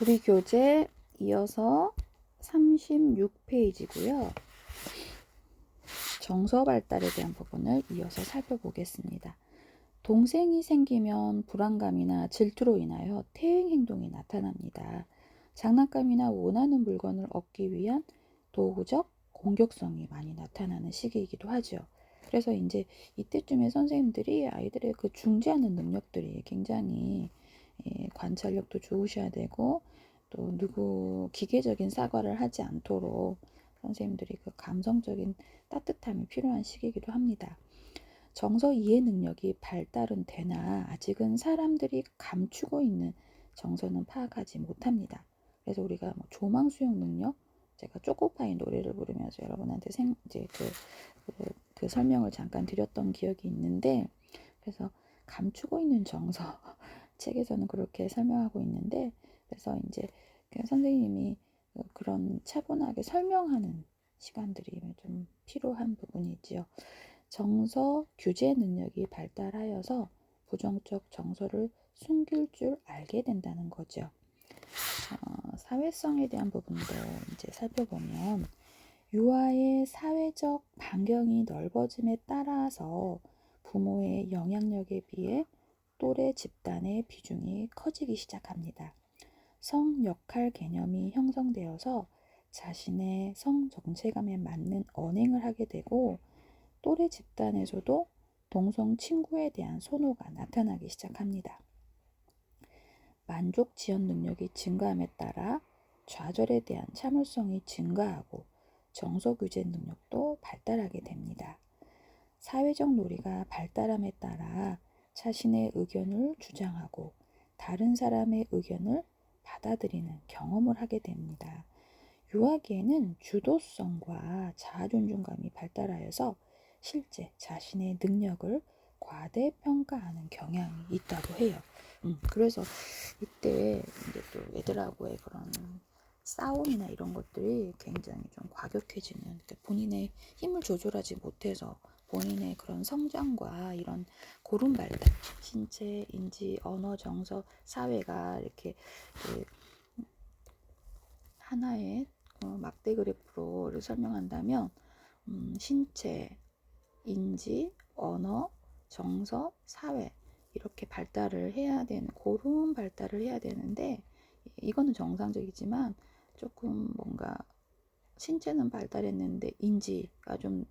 우리 교재 이어서 36페이지고요. 정서 발달에 대한 부분을 이어서 살펴보겠습니다. 동생이 생기면 불안감이나 질투로 인하여 퇴행 행동이 나타납니다. 장난감이나 원하는 물건을 얻기 위한 도구적 공격성이 많이 나타나는 시기이기도 하죠. 그래서 이제 이때쯤에 선생님들이 아이들의 그 중지하는 능력들이 굉장히 관찰력도 좋으셔야 되고, 또 누구 기계적인 사과를 하지 않도록 선생님들이 그 감성적인 따뜻함이 필요한 시기이기도 합니다. 정서 이해 능력이 발달은 되나 아직은 사람들이 감추고 있는 정서는 파악하지 못합니다. 그래서 우리가 뭐 조망 수용 능력, 제가 초코파이 노래를 부르면서 여러분한테 이제 그 설명을 잠깐 드렸던 기억이 있는데, 그래서 감추고 있는 정서 책에서는 그렇게 설명하고 있는데, 그래서 이제 선생님이 그런 차분하게 설명하는 시간들이 좀 필요한 부분이지요. 정서 규제 능력이 발달하여서 부정적 정서를 숨길 줄 알게 된다는 거죠. 사회성에 대한 부분도 이제 살펴보면, 유아의 사회적 반경이 넓어짐에 따라서 부모의 영향력에 비해 또래 집단의 비중이 커지기 시작합니다. 성 역할 개념이 형성되어서 자신의 성 정체감에 맞는 언행을 하게 되고, 또래 집단에서도 동성 친구에 대한 선호가 나타나기 시작합니다. 만족 지연 능력이 증가함에 따라 좌절에 대한 참을성이 증가하고 정서 규제 능력도 발달하게 됩니다. 사회적 놀이가 발달함에 따라 자신의 의견을 주장하고 다른 사람의 의견을 받아들이는 경험을 하게 됩니다. 유아기에는 주도성과 자아존중감이 발달하여서 실제 자신의 능력을 과대평가하는 경향이 있다고 해요. 그래서 이때 이제 또 애들하고의 그런 싸움이나 이런 것들이 굉장히 좀 과격해지는, 그러니까 본인의 힘을 조절하지 못해서 본인의 그런 성장과 이런 고른 발달, 신체, 인지, 언어, 정서, 사회가 이렇게 하나의 막대 그래프로 설명한다면, 신체, 인지, 언어, 정서, 사회 이렇게 발달을 해야 되는, 고른 발달을 해야 되는데, 이거는 정상적이지만 조금 뭔가 신체는 발달했는데 인지가 좀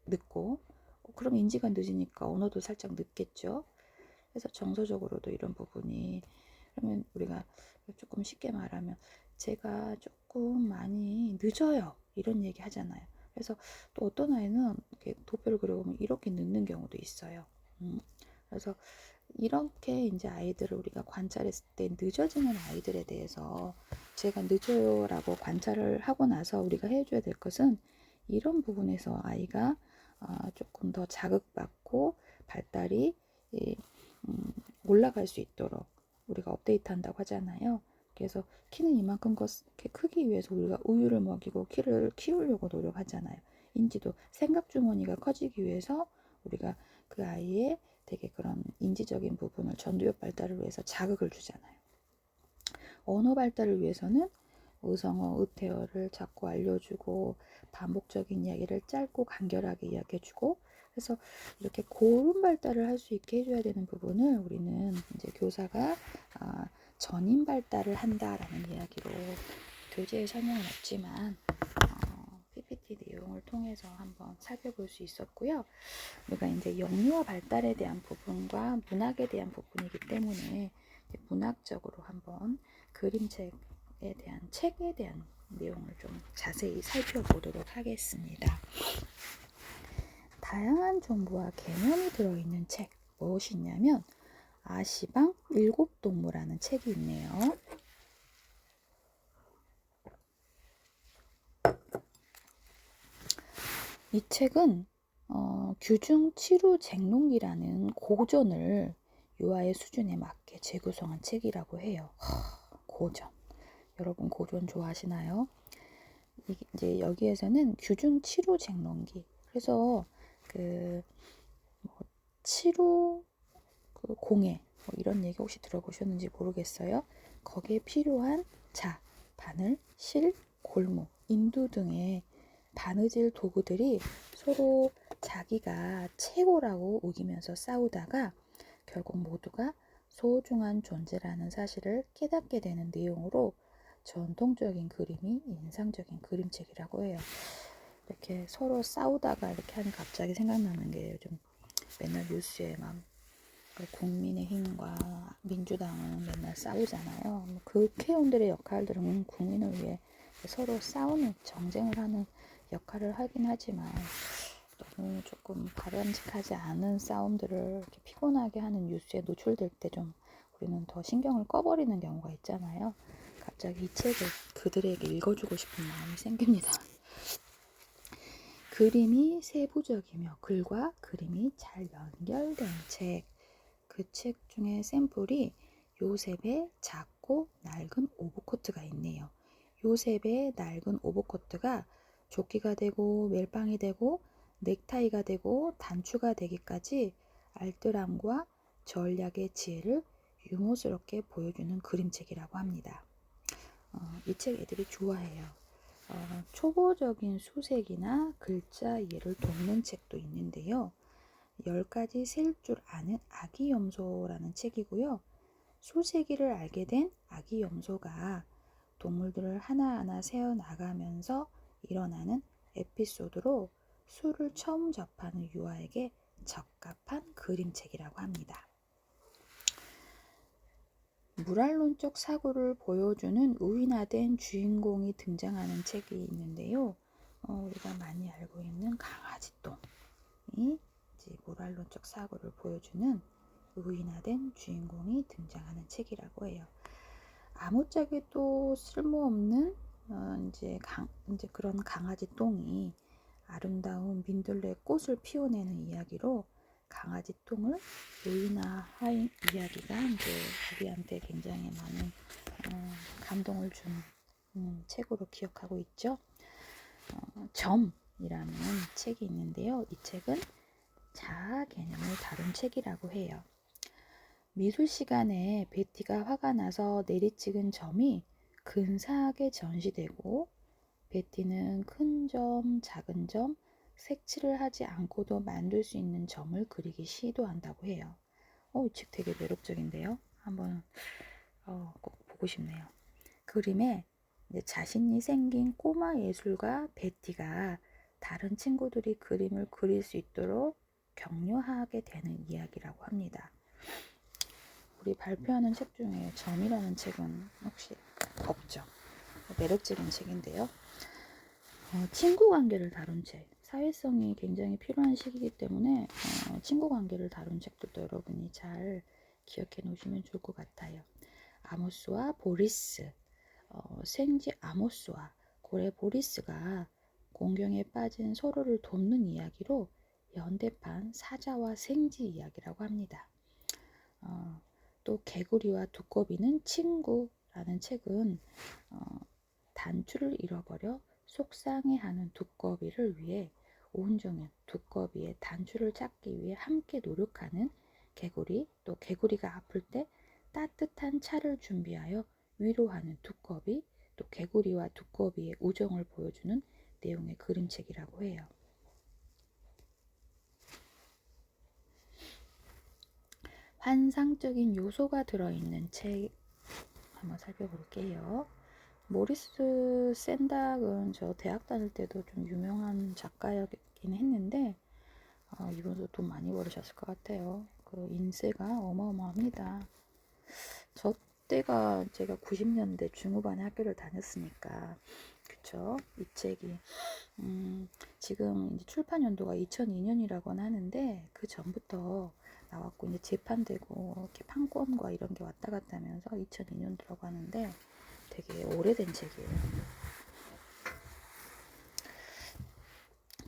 늦고, 그럼 인지가 늦으니까 언어도 살짝 늦겠죠. 그래서 정서적으로도 이런 부분이, 그러면 우리가 조금 쉽게 말하면 제가 조금 많이 늦어요 이런 얘기 하잖아요. 그래서 또 어떤 아이는 이렇게 도표를 그려보면 이렇게 늦는 경우도 있어요. 그래서 이렇게 이제 아이들을 우리가 관찰했을 때 늦어지는 아이들에 대해서 제가 늦어요 라고 관찰을 하고 나서 우리가 해줘야 될 것은, 이런 부분에서 아이가 조금 더 자극받고 발달이 올라갈 수 있도록 우리가 업데이트 한다고 하잖아요. 그래서 키는 이만큼 크기 위해서 우리가 우유를 먹이고 키를 키우려고 노력하잖아요. 인지도, 생각 주머니가 커지기 위해서 우리가 그 아이의 되게 그런 인지적인 부분을, 전두엽 발달을 위해서 자극을 주잖아요. 언어 발달을 위해서는 의성어, 의태어를 자꾸 알려주고 반복적인 이야기를 짧고 간결하게 이야기해주고, 그래서 이렇게 고른 발달을 할 수 있게 해줘야 되는 부분을 우리는 이제 교사가 전인 발달을 한다라는 이야기로 교재에 설명은 없지만 PPT 내용을 통해서 한번 살펴볼 수 있었고요. 우리가 이제 영유아 발달에 대한 부분과 문학에 대한 부분이기 때문에 문학적으로 한번 그림책에 대한, 책에 대한 내용을 좀 자세히 살펴보도록 하겠습니다. 다양한 정보와 개념이 들어있는 책, 무엇이 있냐면 아시방 일곱동무라는 책이 있네요. 이 책은 규중 치루 쟁론기라는 고전을 유아의 수준에 맞게 재구성한 책이라고 해요. 고전. 여러분 고전 좋아하시나요? 이제 여기에서는 규중 치루 쟁론기. 그래서 치루 공예, 이런 얘기 혹시 들어보셨는지 모르겠어요. 거기에 필요한 자, 바늘, 실, 골무, 인두 등의 바느질 도구들이 서로 자기가 최고라고 우기면서 싸우다가 결국 모두가 소중한 존재라는 사실을 깨닫게 되는 내용으로 전통적인 그림이 인상적인 그림책이라고 해요. 이렇게 서로 싸우다가 이렇게 하니 갑자기 생각나는 게 요즘 맨날 뉴스에 막 국민의힘과 민주당은 맨날 싸우잖아요. 국회의원들의 역할들은 국민을 위해 서로 싸우는 정쟁을 하는 역할을 하긴 하지만 너무 조금 바람직하지 않은 싸움들을 이렇게 피곤하게 하는 뉴스에 노출될 때 좀 우리는 더 신경을 꺼버리는 경우가 있잖아요. 갑자기 이 책을 그들에게 읽어주고 싶은 마음이 생깁니다. 그림이 세부적이며 글과 그림이 잘 연결된 책. 그 책 중에 샘플이 요셉의 작고 낡은 오브코트가 있네요. 요셉의 낡은 오브코트가 조끼가 되고 멜빵이 되고 넥타이가 되고 단추가 되기까지 알뜰함과 전략의 지혜를 유머스럽게 보여주는 그림책이라고 합니다. 이 책 애들이 좋아해요. 초보적인 수색이나 글자 이해를 돕는 책도 있는데요. 10가지 셀 줄 아는 아기 염소라는 책이고요. 수세기를 알게 된 아기 염소가 동물들을 하나하나 세어나가면서 일어나는 에피소드로 수를 처음 접하는 유아에게 적합한 그림책이라고 합니다. 무랄론적 사고를 보여주는 우인화된 주인공이 등장하는 책이 있는데요. 우리가 많이 알고 있는 강아지똥이 모랄론적 사고를 보여주는 우인화된 주인공이 등장하는 책이라고 해요. 아무짝에도 쓸모없는 이제 그런 강아지 똥이 아름다운 민들레 꽃을 피워내는 이야기로 강아지 똥을 우인화한 이야기가 이제 우리한테 굉장히 많은 감동을 준 책으로 기억하고 있죠. 점이라는 책이 있는데요. 이 책은 자아 개념을 다룬 책이라고 해요. 미술 시간에 베티가 화가 나서 내리찍은 점이 근사하게 전시되고 베티는 큰 점, 작은 점, 색칠을 하지 않고도 만들 수 있는 점을 그리기 시도한다고 해요. 이 책 되게 매력적인데요. 한번 꼭 보고 싶네요. 그림에 자신이 생긴 꼬마 예술가 베티가 다른 친구들이 그림을 그릴 수 있도록 격려하게 되는 이야기라고 합니다. 우리 발표하는 책 중에 점이라는 책은 혹시 없죠? 매력적인 책인데요. 친구 관계를 다룬 책. 사회성이 굉장히 필요한 시기이기 때문에 친구 관계를 다룬 책들도 여러분이 잘 기억해 놓으시면 좋을 것 같아요. 아모스와 보리스. 생쥐 아모스와 고래 보리스가 공경에 빠진 서로를 돕는 이야기로 연대판 사자와 생쥐 이야기라고 합니다. 또 개구리와 두꺼비는 친구라는 책은 단추를 잃어버려 속상해하는 두꺼비를 위해 온종일 두꺼비의 단추를 찾기 위해 함께 노력하는 개구리, 또 개구리가 아플 때 따뜻한 차를 준비하여 위로하는 두꺼비, 또 개구리와 두꺼비의 우정을 보여주는 내용의 그림책이라고 해요. 환상적인 요소가 들어있는 책 한번 살펴볼게요. 모리스 샌닥은 저 대학 다닐 때도 좀 유명한 작가였긴 했는데 이분도 돈 많이 벌으셨을 것 같아요. 그 인세가 어마어마합니다. 저 때가 제가 90년대 중후반에 학교를 다녔으니까 그쵸? 이 책이 지금 이제 출판 연도가 2002년이라고는 하는데 그 전부터 나왔고 이제 재판되고 이렇게 판권과 이런 게 왔다 갔다 하면서 2002년도라고 하는데 되게 오래된 책이에요.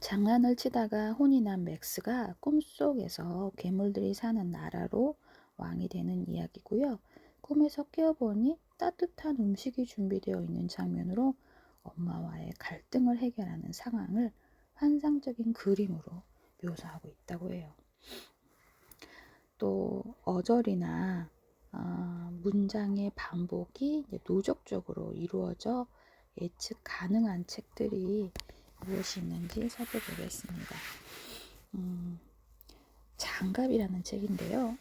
장난을 치다가 혼이 난 맥스가 꿈속에서 괴물들이 사는 나라로 왕이 되는 이야기고요. 꿈에서 깨어보니 따뜻한 음식이 준비되어 있는 장면으로 엄마와의 갈등을 해결하는 상황을 환상적인 그림으로 묘사하고 있다고 해요. 또 어절이나 문장의 반복이 누적적으로 이루어져 예측 가능한 책들이 무엇이 있는지 살펴보겠습니다. 장갑이라는 책인데요.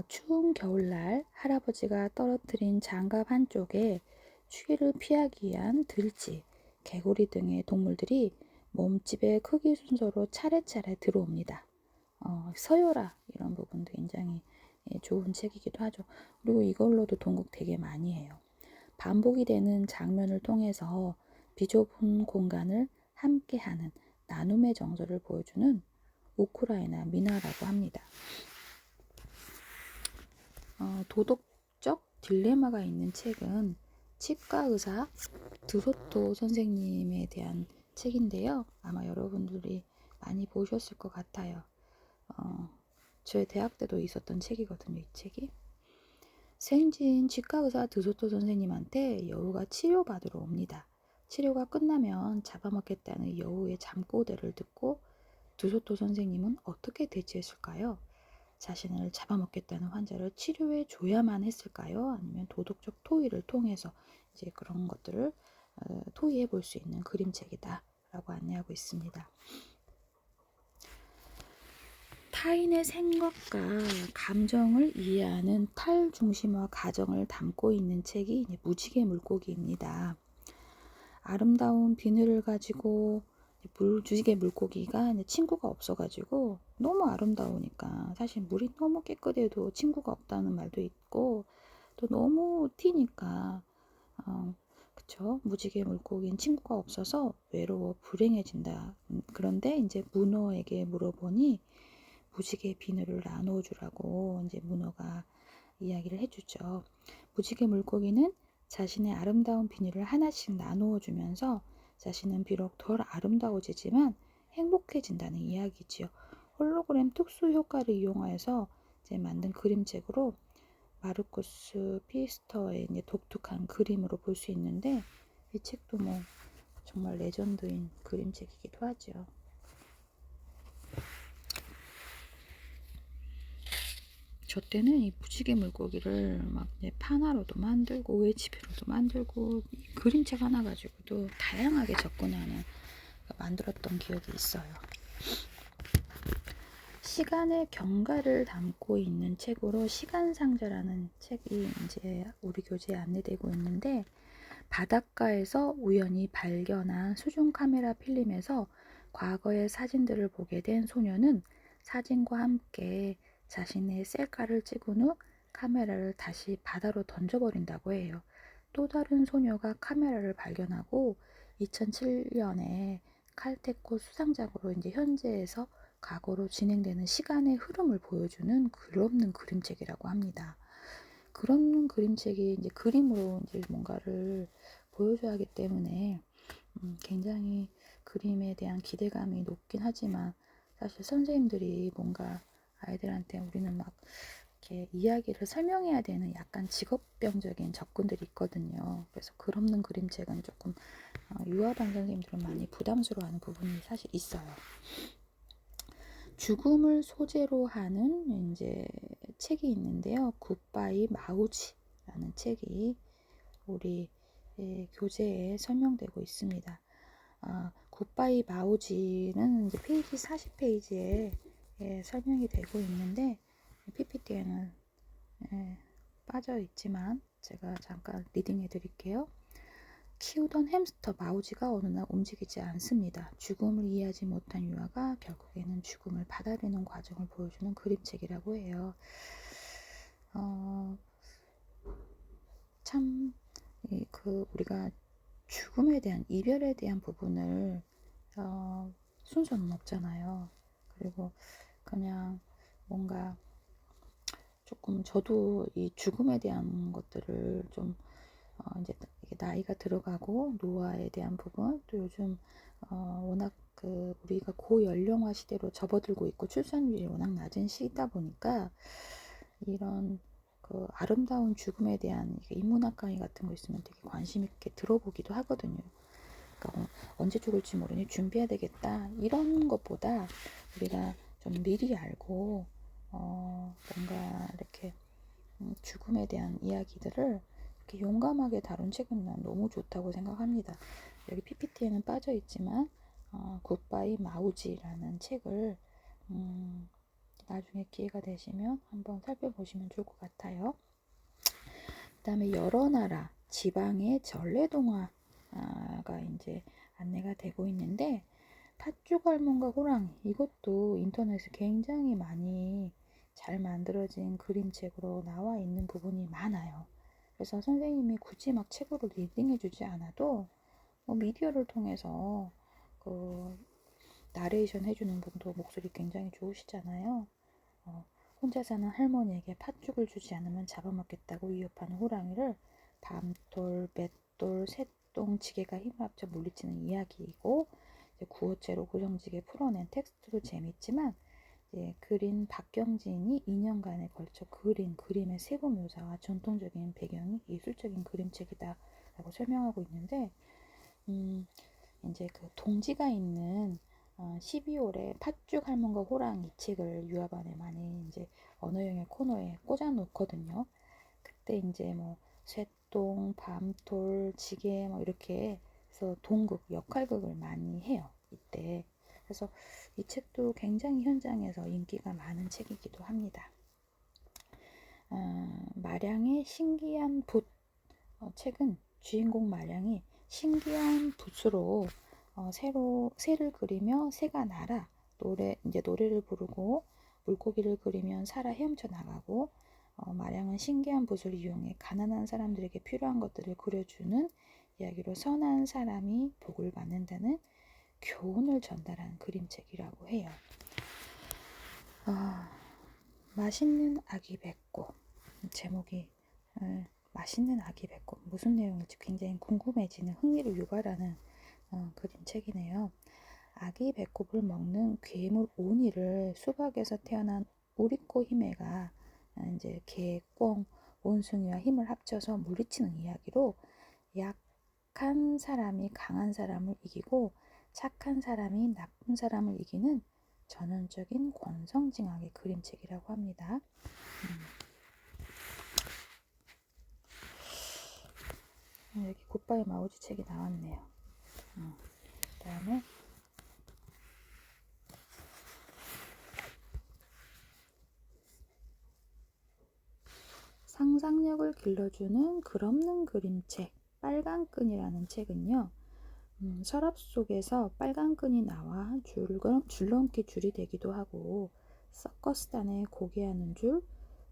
추운 겨울날 할아버지가 떨어뜨린 장갑 한쪽에 추위를 피하기 위한 들쥐, 개구리 등의 동물들이 몸집의 크기 순서로 차례차례 들어옵니다. 서열화 이런 부분도 굉장히 좋은 책이기도 하죠. 그리고 이걸로도 동국 되게 많이 해요. 반복이 되는 장면을 통해서 비좁은 공간을 함께하는 나눔의 정서를 보여주는 우크라이나 민화라고 합니다. 도덕적 딜레마가 있는 책은 치과 의사 드소토 선생님에 대한 책인데요. 아마 여러분들이 많이 보셨을 것 같아요. 저희 대학 때도 있었던 책이거든요. 이 책이. 생진 치과 의사 드소토 선생님한테 여우가 치료받으러 옵니다. 치료가 끝나면 잡아먹겠다는 여우의 잠꼬대를 듣고 드소토 선생님은 어떻게 대처했을까요? 자신을 잡아먹겠다는 환자를 치료해 줘야만 했을까요? 아니면 도덕적 토의를 통해서 이제 그런 것들을 토의해 볼 수 있는 그림책이다 라고 안내하고 있습니다. 타인의 생각과 감정을 이해하는 탈중심화 가정을 담고 있는 책이 무지개 물고기입니다. 아름다운 비늘을 가지고 무지개 물고기가 친구가 없어가지고 너무 아름다우니까 사실 물이 너무 깨끗해도 친구가 없다는 말도 있고 또 너무 튀니까 그쵸? 무지개 물고기는 친구가 없어서 외로워 불행해진다. 그런데 이제 문어에게 물어보니 무지개 비늘을 나누어 주라고 이제 문어가 이야기를 해주죠. 무지개 물고기는 자신의 아름다운 비늘을 하나씩 나누어 주면서 자신은 비록 덜 아름다워지지만 행복해진다는 이야기지요. 홀로그램 특수 효과를 이용해서 이제 만든 그림책으로 마르쿠스 피스터의 이제 독특한 그림으로 볼 수 있는데 이 책도 뭐 정말 레전드인 그림책이기도 하죠. 저 때는 이 무지개 물고기를 막 판화로도 만들고 OHP로도 만들고 그림책 하나 가지고도 다양하게 접근하는 만들었던 기억이 있어요. 시간의 경과를 담고 있는 책으로 시간상자라는 책이 이제 우리 교재에 안내되고 있는데 바닷가에서 우연히 발견한 수중 카메라 필름에서 과거의 사진들을 보게 된 소녀는 사진과 함께 자신의 셀카를 찍은 후 카메라를 다시 바다로 던져버린다고 해요. 또 다른 소녀가 카메라를 발견하고 2007년에 칼테코 수상작으로 이제 현재에서 과거로 진행되는 시간의 흐름을 보여주는 글없는 그림책이라고 합니다. 그런 그림책이 이제 그림으로 이제 뭔가를 보여줘야 하기 때문에 굉장히 그림에 대한 기대감이 높긴 하지만 사실 선생님들이 뭔가 아이들한테 우리는 막 이렇게 이야기를 설명해야 되는 약간 직업병적인 접근들이 있거든요. 그래서 글 없는 그림책은 조금 유아반 선생님들은 많이 부담스러워하는 부분이 사실 있어요. 죽음을 소재로 하는 이제 책이 있는데요. 굿바이 마우지라는 책이 우리 교재에 설명되고 있습니다. 굿바이 마우지는 이제 페이지 40페이지에 설명이 되고 있는데 PPT에는 빠져 있지만 제가 잠깐 리딩해 드릴게요. 키우던 햄스터 마우지가 어느 날 움직이지 않습니다. 죽음을 이해하지 못한 유아가 결국에는 죽음을 받아들이는 과정을 보여주는 그림책이라고 해요. 참 우리가 죽음에 대한 이별에 대한 부분을 순서는 없잖아요. 그리고 그냥 뭔가 조금 저도 이 죽음에 대한 것들을 좀 이제 나이가 들어가고 노화에 대한 부분 또 요즘 워낙 우리가 고연령화 시대로 접어들고 있고 출산율이 워낙 낮은 시기다 보니까 이런 아름다운 죽음에 대한 인문학 강의 같은 거 있으면 되게 관심 있게 들어보기도 하거든요. 그러니까 언제 죽을지 모르니 준비해야 되겠다 이런 것보다 우리가 좀 미리 알고 뭔가 이렇게 죽음에 대한 이야기들을 이렇게 용감하게 다룬 책은 난 너무 좋다고 생각합니다. 여기 PPT에는 빠져 있지만 굿바이 마우지라는 책을 나중에 기회가 되시면 한번 살펴보시면 좋을 것 같아요. 그 다음에 여러 나라 지방의 전래동화가 이제 안내가 되고 있는데, 팥죽 할멈과 호랑이, 이것도 인터넷에 굉장히 많이 잘 만들어진 그림책으로 나와 있는 부분이 많아요. 그래서 선생님이 굳이 막 책으로 리딩해 주지 않아도 미디어를 통해서 그 나레이션 해주는 분도 목소리 굉장히 좋으시잖아요. 혼자 사는 할머니에게 팥죽을 주지 않으면 잡아먹겠다고 위협하는 호랑이를 밤돌, 맷돌, 새똥, 지게가 힘을 합쳐 물리치는 이야기이고, 구어체로 고정지게 풀어낸 텍스트도 재밌지만, 그린 박경진이 2년간에 걸쳐 그린 그림의 세부 묘사와 전통적인 배경이 예술적인 그림책이다라고 설명하고 있는데, 이제 그 동지가 있는 12월에 팥죽 할멈과 호랑이 이 책을 유아반에 많이 이제 언어영역 코너에 꽂아 놓거든요. 그때 이제 뭐 쇠똥, 밤돌, 지게 뭐 이렇게 해서 동극, 역할극을 많이 해요. 이때. 그래서 이 책도 굉장히 현장에서 인기가 많은 책이기도 합니다. 마량의 신기한 붓. 책은 주인공 마량이 신기한 붓으로 새를 그리며 새가 날아 노래를 부르고, 물고기를 그리면 살아 헤엄쳐 나가고, 마량은 신기한 붓을 이용해 가난한 사람들에게 필요한 것들을 그려주는 이야기로 선한 사람이 복을 받는다는 교훈을 전달한 그림책이라고 해요. 맛있는 아기 뱉고, 제목이 맛있는 아기 뱉고 무슨 내용일지 굉장히 궁금해지는, 흥미를 유발하는 그림책이네요. 아기 배꼽을 먹는 괴물 오니를 수박에서 태어난 우리꼬 히메가 이제 개, 꿩, 원숭이와 힘을 합쳐서 물리치는 이야기로, 약한 사람이 강한 사람을 이기고 착한 사람이 나쁜 사람을 이기는 전형적인 권성징악의 그림책이라고 합니다. 여기 굿바이 마우지 책이 나왔네요. 그 다음에 상상력을 길러주는 글없는 그림책, 빨간끈이라는 책은요, 서랍 속에서 빨간 끈이 나와 줄넘기 줄이 되기도 하고, 서커스단에 고개하는 줄,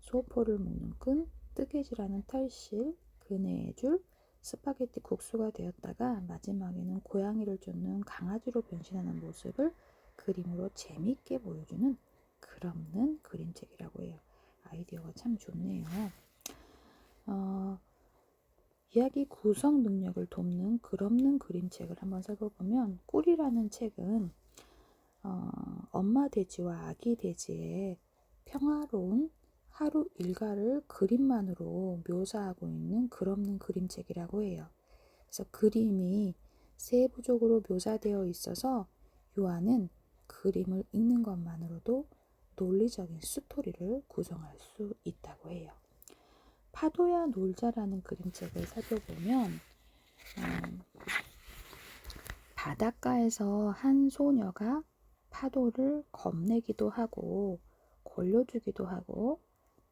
소포를 묶는 끈, 뜨개질하는 털실, 그네의 줄, 스파게티 국수가 되었다가 마지막에는 고양이를 쫓는 강아지로 변신하는 모습을 그림으로 재미있게 보여주는 글없는 그림책이라고 해요. 아이디어가 참 좋네요. 이야기 구성 능력을 돕는 글없는 그림책을 한번 살펴보면, 꿀이라는 책은 엄마 돼지와 아기 돼지의 평화로운 하루 일과를 그림만으로 묘사하고 있는 글없는 그림책이라고 해요. 그래서 그림이 세부적으로 묘사되어 있어서 요한은 그림을 읽는 것만으로도 논리적인 스토리를 구성할 수 있다고 해요. 파도야 놀자라는 그림책을 살펴보면, 바닷가에서 한 소녀가 파도를 겁내기도 하고 골려주기도 하고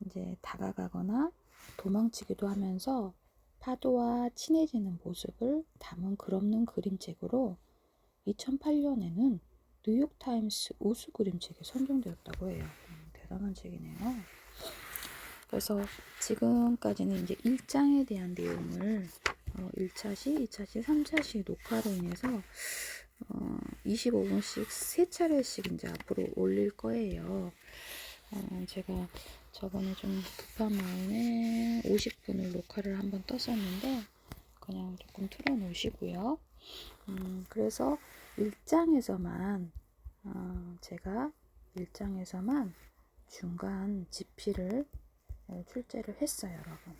이제 다가가거나 도망치기도 하면서 파도와 친해지는 모습을 담은 글없는 그림책으로 2008년에는 뉴욕타임스 우수 그림책에 선정되었다고 해요. 대단한 책이네요. 그래서 지금까지는 이제 1장에 대한 내용을 1차시, 2차시, 3차시 녹화로 인해서 25분씩 3차례씩 이제 앞으로 올릴 거예요. 제가 저번에 좀 급한 마음에 50분을 녹화를 한번 떴었는데 그냥 조금 틀어놓으시고요. 그래서 1장에서만 제가 1장에서만 중간 집필을 출제를 했어요, 여러분.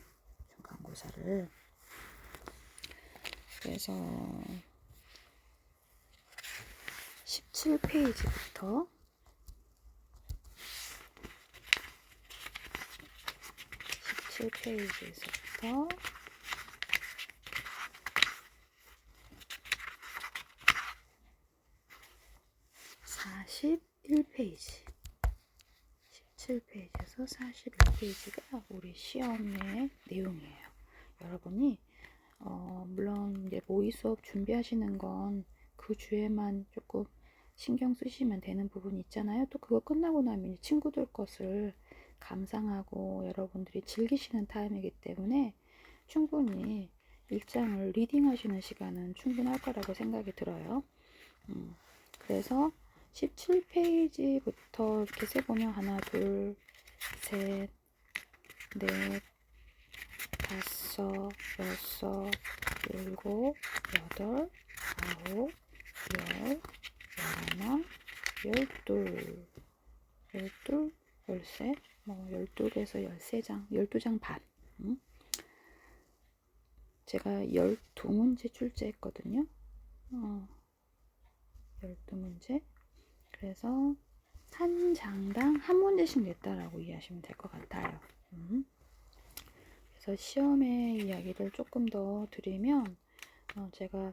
중간고사를. 그래서 17페이지부터 17페이지에서부터 41페이지, 17페이지에서 41페이지가 우리 시험의 내용이에요. 여러분이 물론 이제 모의 수업 준비하시는 건 그 주에만 조금 신경 쓰시면 되는 부분이 있잖아요. 또 그거 끝나고 나면 친구들 것을 감상하고 여러분들이 즐기시는 타임이기 때문에 충분히 일장을 리딩하시는 시간은 충분할 거라고 생각이 들어요. 그래서 17페이지부터 이렇게 세보면 하나, 둘, 셋, 넷, 다섯, 여섯, 일곱, 여덟, 아홉, 열, 열하나, 열둘, 열셋, 12개에서 13장, 12장 반. 제가 12문제 출제했거든요. 12문제. 그래서 한 장당 한 문제씩 냈다라고 이해하시면 될 것 같아요. 그래서 시험의 이야기를 조금 더 드리면, 제가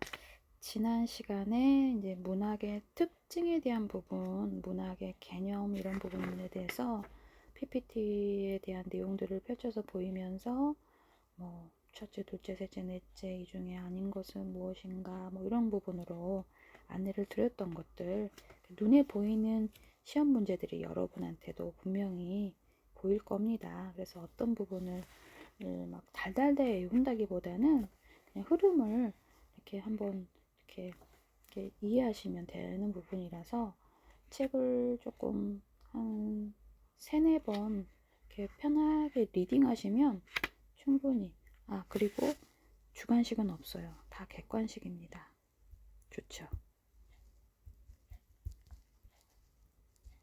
지난 시간에 이제 문학의 특징에 대한 부분, 문학의 개념 이런 부분에 대해서 PPT에 대한 내용들을 펼쳐서 보이면서 첫째, 둘째, 셋째, 넷째 이 중에 아닌 것은 무엇인가 이런 부분으로 안내를 드렸던 것들, 눈에 보이는 시험 문제들이 여러분한테도 분명히 보일 겁니다. 그래서 어떤 부분을 막 달달달 외운다기보다는 그냥 흐름을 이렇게 한번 이렇게 이해하시면 되는 부분이라서 책을 조금 한 3-4번 이렇게 편하게 리딩하시면 충분히, 그리고 주관식은 없어요. 다 객관식입니다. 좋죠.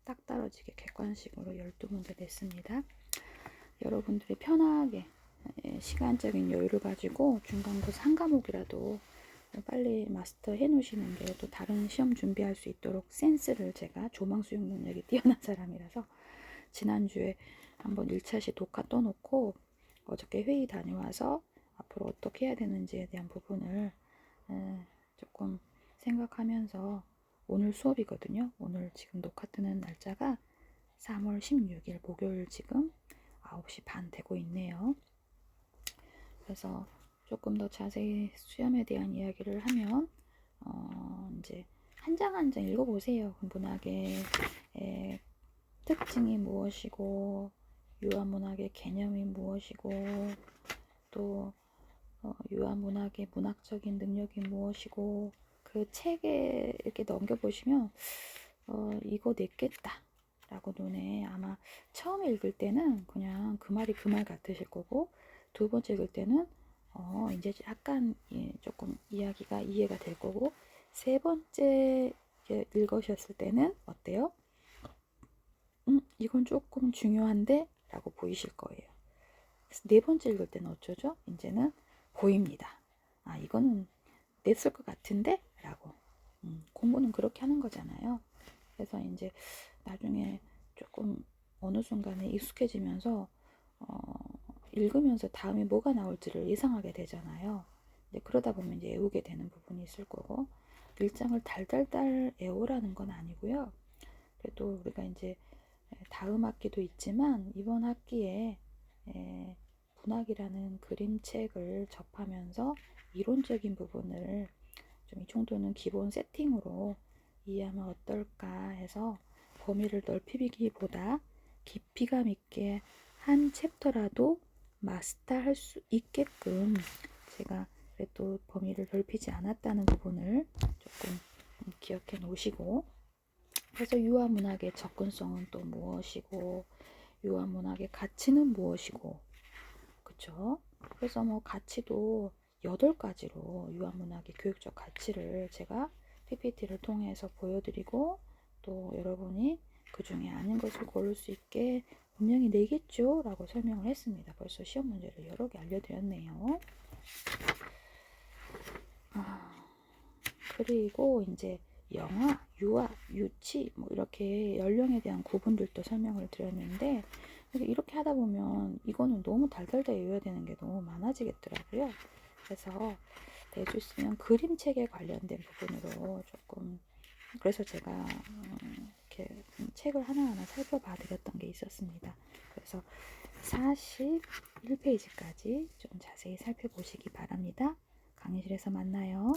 딱 떨어지게 객관식으로 12문제 냈습니다. 여러분들이 편하게 시간적인 여유를 가지고 중간고사 한 과목이라도 빨리 마스터 해 놓으시는 게 또 다른 시험 준비할 수 있도록 센스를, 제가 조망수용 능력이 뛰어난 사람이라서 지난주에 한번 1차시 녹화 떠놓고 어저께 회의 다녀와서 앞으로 어떻게 해야 되는지에 대한 부분을 조금 생각하면서, 오늘 수업이거든요. 오늘 지금 녹화 뜨는 날짜가 3월 16일 목요일 지금 9시 반 되고 있네요. 그래서 조금 더 자세히 수염에 대한 이야기를 하면 이제 한 장 한 장 읽어보세요. 문학의 특징이 무엇이고, 유아문학의 개념이 무엇이고, 또 유아문학의 문학적인 능력이 무엇이고, 그 책에 이렇게 넘겨보시면 이거 냈겠다 라고 눈에, 아마 처음 읽을 때는 그냥 그 말이 그 말 같으실 거고, 두 번째 읽을 때는 이제 약간 조금 이야기가 이해가 될 거고, 세 번째 읽으셨을 때는 어때요? 이건 조금 중요한데? 라고 보이실 거예요. 네 번째 읽을 때는 어쩌죠? 이제는 보입니다. 이거는 냈을 것 같은데? 라고. 공부는 그렇게 하는 거잖아요. 그래서 이제 나중에 조금 어느 순간에 익숙해지면서 읽으면서 다음에 뭐가 나올지를 예상하게 되잖아요. 그러다 보면 이제 외우게 되는 부분이 있을 거고, 일장을 달달달 외우라는 건 아니고요. 그래도 우리가 이제 다음 학기도 있지만 이번 학기에 문학이라는 그림책을 접하면서 이론적인 부분을 좀 이 정도는 기본 세팅으로 이해하면 어떨까 해서, 범위를 넓히기보다 깊이감 있게 한 챕터라도 마스터할 수 있게끔 제가 그래도 범위를 넓히지 않았다는 부분을 조금 기억해 놓으시고, 그래서 유아문학의 접근성은 또 무엇이고, 유아문학의 가치는 무엇이고, 그쵸? 그래서 가치도 8가지로 유아문학의 교육적 가치를 제가 PPT를 통해서 보여드리고, 또 여러분이 그 중에 아는 것을 고를 수 있게 분명히 내겠죠? 라고 설명을 했습니다. 벌써 시험 문제를 여러 개 알려드렸네요. 그리고 이제 영아, 유아, 유치 이렇게 연령에 대한 구분들도 설명을 드렸는데, 그래서 이렇게 하다 보면 이거는 너무 달달달 외워야 되는 게 너무 많아지겠더라고요. 그래서 내주 있으면 그림책에 관련된 부분으로 조금, 그래서 제가 이렇게 책을 하나하나 살펴봐 드렸던 게 있었습니다. 그래서 41페이지까지 좀 자세히 살펴보시기 바랍니다. 강의실에서 만나요.